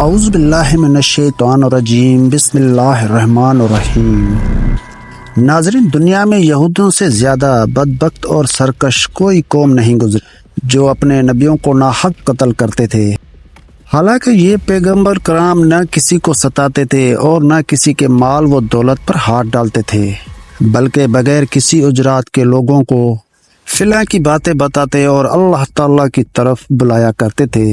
اعوذ باللہ من الشیطان الرجیم بسم اللہ الرحمن الرحیم۔ ناظرین، دنیا میں یہودیوں سے زیادہ بدبخت اور سرکش کوئی قوم نہیں گزری جو اپنے نبیوں کو ناحق قتل کرتے تھے۔ حالانکہ یہ پیغمبر کرام نہ کسی کو ستاتے تھے اور نہ کسی کے مال و دولت پر ہاتھ ڈالتے تھے، بلکہ بغیر کسی اجرات کے لوگوں کو فلاں کی باتیں بتاتے اور اللہ تعالیٰ کی طرف بلایا کرتے تھے۔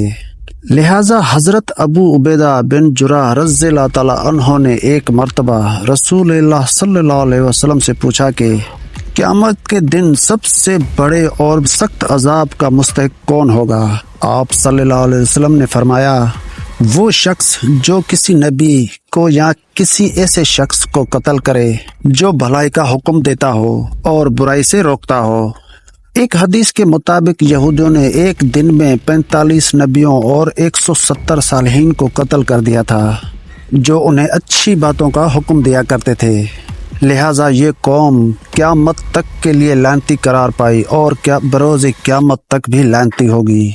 لہٰذا حضرت ابو عبیدہ بن جراح رضی اللہ تعالیٰ عنہ نے ایک مرتبہ رسول اللہ صلی اللہ علیہ وسلم سے پوچھا کہ قیامت کے دن سب سے بڑے اور سخت عذاب کا مستحق کون ہوگا؟ آپ صلی اللہ علیہ وسلم نے فرمایا، وہ شخص جو کسی نبی کو یا کسی ایسے شخص کو قتل کرے جو بھلائی کا حکم دیتا ہو اور برائی سے روکتا ہو۔ ایک حدیث کے مطابق یہودیوں نے ایک دن میں 45 نبیوں اور 170 صالحین کو قتل کر دیا تھا جو انہیں اچھی باتوں کا حکم دیا کرتے تھے۔ لہٰذا یہ قوم قیامت تک کے لیے لعنتی قرار پائی اور بروز قیامت تک بھی لعنتی ہوگی۔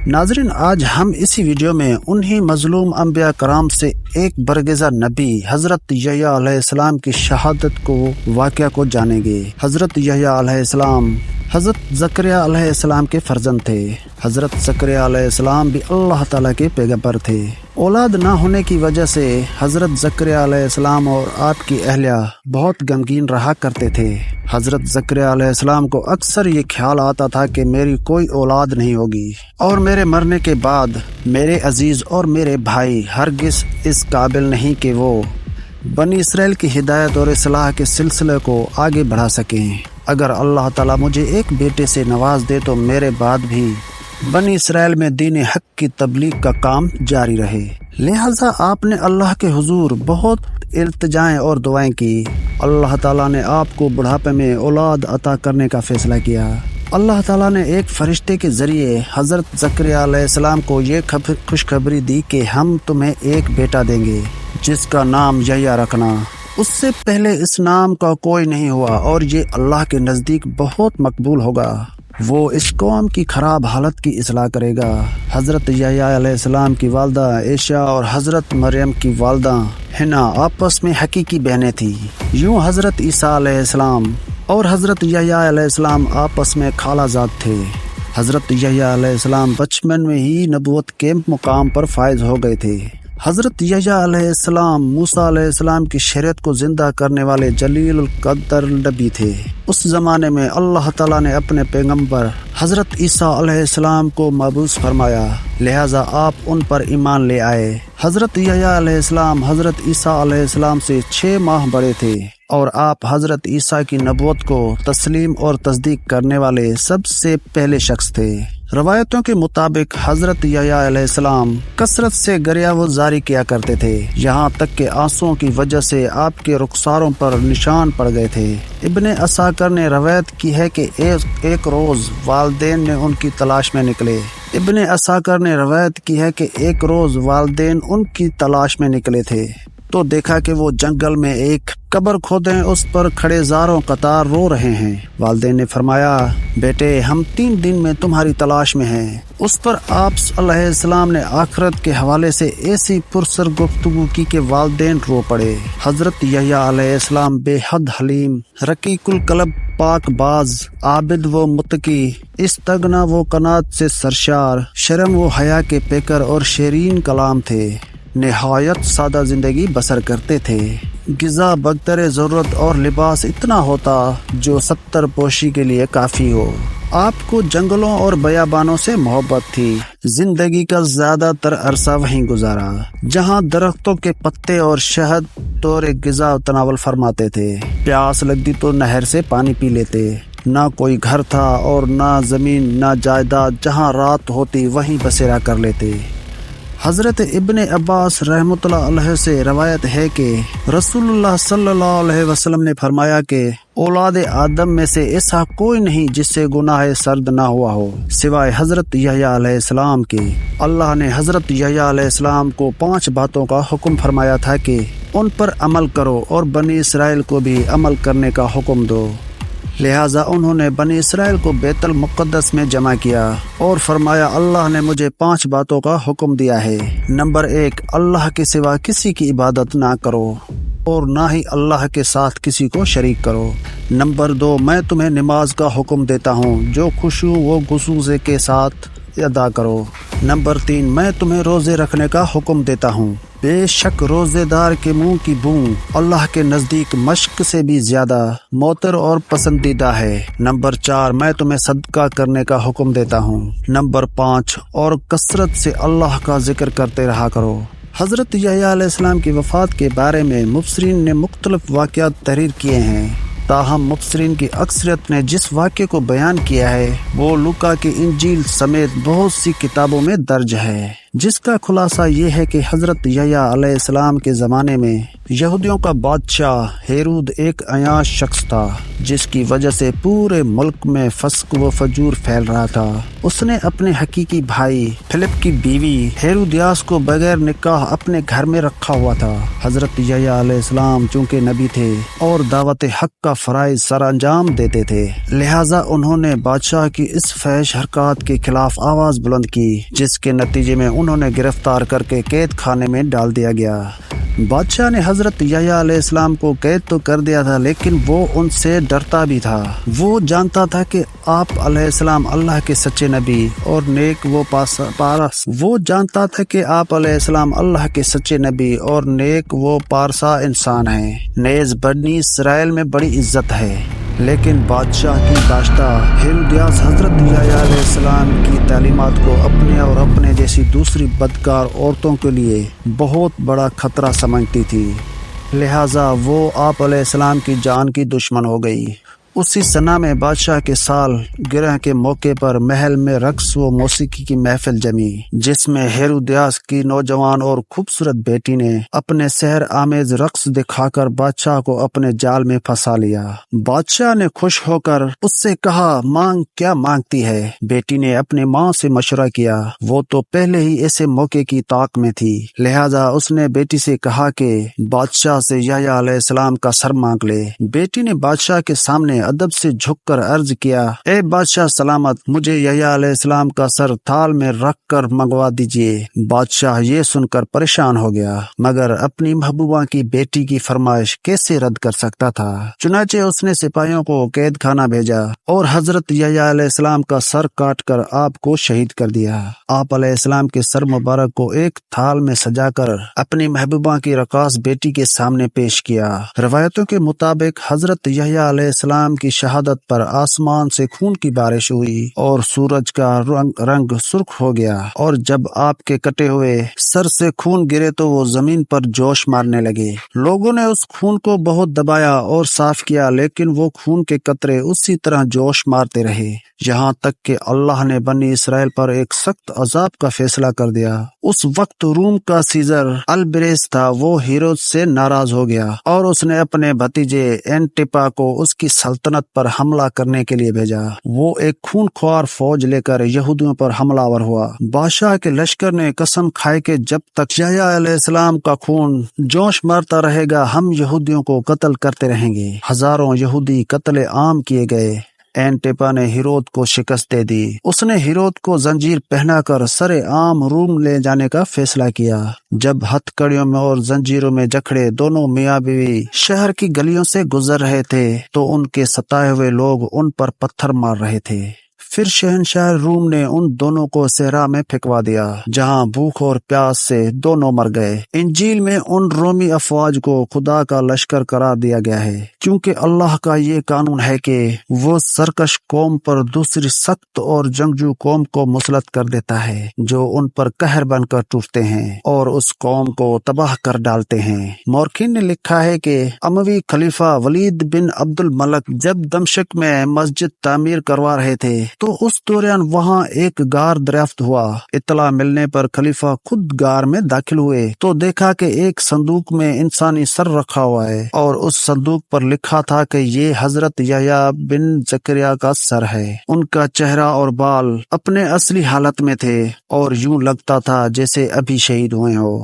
ناظرین، آج ہم اسی ویڈیو میں انہی مظلوم انبیاء کرام سے ایک برگزیدہ نبی حضرت یحییٰ علیہ السلام کی شہادت کو واقعہ کو جانیں گے۔ حضرت یحییٰ علیہ السلام حضرت زکریا علیہ السلام کے فرزند تھے۔ حضرت زکریا علیہ السلام بھی اللہ تعالیٰ کے پیغمبر تھے۔ اولاد نہ ہونے کی وجہ سے حضرت زکریا علیہ السلام اور آپ کی اہلیہ بہت غمگین رہا کرتے تھے۔ حضرت زکریا علیہ السلام کو اکثر یہ خیال آتا تھا کہ میری کوئی اولاد نہیں ہوگی اور میرے مرنے کے بعد میرے عزیز اور میرے بھائی ہرگز اس قابل نہیں کہ وہ بنی اسرائیل کی ہدایت اور اصلاح کے سلسلے کو آگے بڑھا سکیں۔ اگر اللہ تعالیٰ مجھے ایک بیٹے سے نواز دے تو میرے بعد بھی بنی اسرائیل میں دین حق کی تبلیغ کا کام جاری رہے۔ لہٰذا آپ نے اللہ کے حضور بہت التجائیں اور دعائیں کی۔ اللہ تعالیٰ نے آپ کو بڑھاپے میں اولاد عطا کرنے کا فیصلہ کیا۔ اللہ تعالیٰ نے ایک فرشتے کے ذریعے حضرت زکریا علیہ السلام کو یہ خوشخبری دی کہ ہم تمہیں ایک بیٹا دیں گے جس کا نام یحییٰ رکھنا۔ اس سے پہلے اس نام کا کوئی نہیں ہوا اور یہ اللہ کے نزدیک بہت مقبول ہوگا۔ وہ اس قوم کی خراب حالت کی اصلاح کرے گا۔ حضرت یحییٰ علیہ السلام کی والدہ عائشہ اور حضرت مریم کی والدہ حنا آپس میں حقیقی بہنیں تھیں۔ یوں حضرت عیسیٰ علیہ السلام اور حضرت یحییٰ علیہ السلام آپس میں خالہ زاد تھے۔ حضرت یحییٰ علیہ السلام بچپن میں ہی نبوت کے مقام پر فائز ہو گئے تھے۔ حضرت یحییٰ علیہ السلام موسیٰ علیہ السلام کی شریعت کو زندہ کرنے والے جلیل القدر نبی تھے۔ اس زمانے میں اللہ تعالیٰ نے اپنے پیغمبر حضرت عیسیٰ علیہ السلام کو مبعوث فرمایا، لہٰذا آپ ان پر ایمان لے آئے۔ حضرت یحییٰ علیہ السلام حضرت عیسیٰ علیہ السلام سے 6 ماہ بڑے تھے اور آپ حضرت عیسیٰ کی نبوت کو تسلیم اور تصدیق کرنے والے سب سے پہلے شخص تھے۔ روایتوں کے مطابق حضرت یحییٰ علیہ السلام کثرت سے گریہ زاری کیا کرتے تھے، یہاں تک کہ آنسوؤں کی وجہ سے آپ کے رخساروں پر نشان پڑ گئے تھے۔ ابن عساکر نے روایت کی ہے کہ ایک روز والدین نے ان کی تلاش میں نکلے۔ ابن عساکر نے روایت کی ہے کہ ایک روز والدین ان کی تلاش میں نکلے تھے تو دیکھا کہ وہ جنگل میں ایک قبر کھودے اس پر کھڑے زاروں قطار رو رہے ہیں۔ والدین نے فرمایا، بیٹے ہم 3 دن میں تمہاری تلاش میں ہیں۔ اس پر آپ علیہ السلام نے آخرت کے حوالے سے ایسی پرسر گفتگو کی کہ والدین رو پڑے۔ حضرت یحییٰ علیہ السلام بے حد حلیم، رقیق القلب، پاک باز، عابد و متقی، استغنا و قناعت سے سرشار، شرم و حیا کے پیکر اور شیرین کلام تھے۔ نہایت سادہ زندگی بسر کرتے تھے۔ غذا بقدر ضرورت اور لباس اتنا ہوتا جو 70 پوشی کے لیے کافی ہو۔ آپ کو جنگلوں اور بیابانوں سے محبت تھی۔ زندگی کا زیادہ تر عرصہ وہیں گزارا جہاں درختوں کے پتے اور شہد طور غذا تناول فرماتے تھے۔ پیاس لگتی تو نہر سے پانی پی لیتے۔ نہ کوئی گھر تھا اور نہ زمین نہ جائیداد، جہاں رات ہوتی وہیں بسیرا کر لیتے۔ حضرت ابن عباس رحمۃ اللہ علیہ سے روایت ہے کہ رسول اللہ صلی اللہ علیہ وسلم نے فرمایا کہ اولاد آدم میں سے ایسا کوئی نہیں جس سے گناہ سرد نہ ہوا ہو سوائے حضرت یحییٰ علیہ السلام کے۔ اللہ نے حضرت یحییٰ علیہ السلام کو 5 باتوں کا حکم فرمایا تھا کہ ان پر عمل کرو اور بنی اسرائیل کو بھی عمل کرنے کا حکم دو۔ لہٰذا انہوں نے بنی اسرائیل کو بیت المقدس میں جمع کیا اور فرمایا اللہ نے مجھے 5 باتوں کا حکم دیا ہے۔ نمبر 1، اللہ کے سوا کسی کی عبادت نہ کرو اور نہ ہی اللہ کے ساتھ کسی کو شریک کرو۔ نمبر 2، میں تمہیں نماز کا حکم دیتا ہوں جو خشوع و خضوع کے ساتھ ادا کرو۔ نمبر 3، میں تمہیں روزے رکھنے کا حکم دیتا ہوں، بے شک روزے دار کے منہ کی بو اللہ کے نزدیک مشک سے بھی زیادہ معطر اور پسندیدہ ہے۔ نمبر 4، میں تمہیں صدقہ کرنے کا حکم دیتا ہوں۔ نمبر 5، اور کثرت سے اللہ کا ذکر کرتے رہا کرو۔ حضرت یحییٰ علیہ السلام کی وفات کے بارے میں مفسرین نے مختلف واقعات تحریر کیے ہیں، تاہم مفسرین کی اکثریت نے جس واقعے کو بیان کیا ہے وہ لوکا کی انجیل سمیت بہت سی کتابوں میں درج ہے، جس کا خلاصہ یہ ہے کہ حضرت یحییٰ علیہ السلام کے زمانے میں یہودیوں کا بادشاہ ہیرود ایک عیاش شخص تھا، جس کی وجہ سے پورے ملک میں فسق و فجور پھیل رہا تھا۔ اس نے اپنے حقیقی بھائی فلپ کی بیوی ہیرودیاس کو بغیر نکاح اپنے گھر میں رکھا ہوا تھا۔ حضرت یحییٰ علیہ السلام چونکہ نبی تھے اور دعوت حق کا فرائض سر انجام دیتے تھے، لہٰذا انہوں نے بادشاہ کی اس فحش حرکات کے خلاف آواز بلند کی، جس کے نتیجے میں انہوں نے گرفتار کر کے قید خانے میں ڈال دیا گیا۔ بادشاہ نے حضرت یحییٰ علیہ السلام کو قید تو کر دیا تھا، لیکن وہ ان سے ڈرتا بھی تھا۔ وہ جانتا تھا کہ آپ علیہ السلام اللہ کے سچے نبی اور نیک و پارسا انسان ہیں، نیز بنی اسرائیل میں بڑی عزت ہے۔ لیکن بادشاہ کی داشتہ ہیرودیاس حضرت یحییٰ علیہ السلام کی تعلیمات کو اپنے اور اپنے جیسی دوسری بدکار عورتوں کے لیے بہت بڑا خطرہ سمجھتی تھی، لہٰذا وہ آپ علیہ السلام کی جان کی دشمن ہو گئی۔ اسی سنہ میں بادشاہ کے سال گرہ کے موقع پر محل میں رقص و موسیقی کی محفل جمی، جس میں ہیرودیاس کی نوجوان اور خوبصورت بیٹی نے اپنے سحر آمیز رقص دکھا کر بادشاہ کو اپنے جال میں پھنسا لیا۔ بادشاہ نے خوش ہو کر اس سے کہا، مانگ کیا مانگتی ہے؟ بیٹی نے اپنی ماں سے مشورہ کیا، وہ تو پہلے ہی ایسے موقع کی طاق میں تھی، لہٰذا اس نے بیٹی سے کہا کہ بادشاہ سے یحییٰ علیہ السلام کا سر مانگ لے۔ بیٹی نے بادشاہ کے سامنے ادب سے جھک کر عرض کیا، اے بادشاہ سلامت، مجھے یحییٰ علیہ السلام کا سر تھال میں رکھ کر منگوا دیجیے۔ بادشاہ یہ سن کر پریشان ہو گیا، مگر اپنی محبوبہ کی بیٹی کی فرمائش کیسے رد کر سکتا تھا؟ چنانچہ اس نے سپاہیوں کو قید خانہ بھیجا اور حضرت یحییٰ علیہ السلام کا سر کاٹ کر آپ کو شہید کر دیا۔ آپ علیہ السلام کے سر مبارک کو ایک تھال میں سجا کر اپنی محبوبہ کی رقاص بیٹی کے سامنے پیش کیا۔ روایتوں کے مطابق حضرت یحییٰ علیہ السلام کی شہادت پر آسمان سے خون کی بارش ہوئی اور سورج کا رنگ سرخ ہو گیا، اور جب آپ کے کٹے ہوئے سر سے خون گرے تو وہ زمین پر جوش مارنے لگے۔ لوگوں نے اس خون کو بہت دبایا اور صاف کیا، لیکن وہ خون کے قطرے اسی طرح جوش مارتے رہے، یہاں تک کہ اللہ نے بنی اسرائیل پر ایک سخت عذاب کا فیصلہ کر دیا۔ اس وقت روم کا سیزر البریس تھا، وہ ہیرود سے ناراض ہو گیا اور اس نے اپنے بھتیجے اینٹپا کو اس کی سلطنت پر حملہ کرنے کے لیے بھیجا۔ وہ ایک خون خوار فوج لے کر یہودیوں پر حملہ آور ہوا۔ بادشاہ کے لشکر نے قسم کھائی کہ جب تک یحییٰ علیہ السلام کا خون جوش مارتا رہے گا ہم یہودیوں کو قتل کرتے رہیں گے۔ ہزاروں یہودی قتل عام کیے گئے۔ اینٹپا نے ہیرود کو شکست دے دی۔ اس نے ہیرود کو زنجیر پہنا کر سر عام روم لے جانے کا فیصلہ کیا۔ جب ہتھ کڑیوں میں اور زنجیروں میں جکڑے دونوں میاں بیوی شہر کی گلیوں سے گزر رہے تھے تو ان کے ستائے ہوئے لوگ ان پر پتھر مار رہے تھے۔ پھر شہنشاہ روم نے ان دونوں کو صحرا میں پھینکوا دیا، جہاں بھوک اور پیاس سے دونوں مر گئے۔ انجیل میں ان رومی افواج کو خدا کا لشکر قرار دیا گیا ہے، کیونکہ اللہ کا یہ قانون ہے کہ وہ سرکش قوم پر دوسری سخت اور جنگجو قوم کو مسلط کر دیتا ہے، جو ان پر قہر بن کر ٹوٹتے ہیں اور اس قوم کو تباہ کر ڈالتے ہیں۔ مورخین نے لکھا ہے کہ اموی خلیفہ ولید بن عبد الملک جب دمشق میں مسجد تعمیر کروا رہے تھے تو اس دوران وہاں ایک غار دریافت ہوا۔ اطلاع ملنے پر خلیفہ خود غار میں داخل ہوئے تو دیکھا کہ ایک صندوق میں انسانی سر رکھا ہوا ہے اور اس صندوق پر لکھا تھا کہ یہ حضرت یحییٰ بن زکریا کا سر ہے۔ ان کا چہرہ اور بال اپنے اصلی حالت میں تھے اور یوں لگتا تھا جیسے ابھی شہید ہوئے ہو۔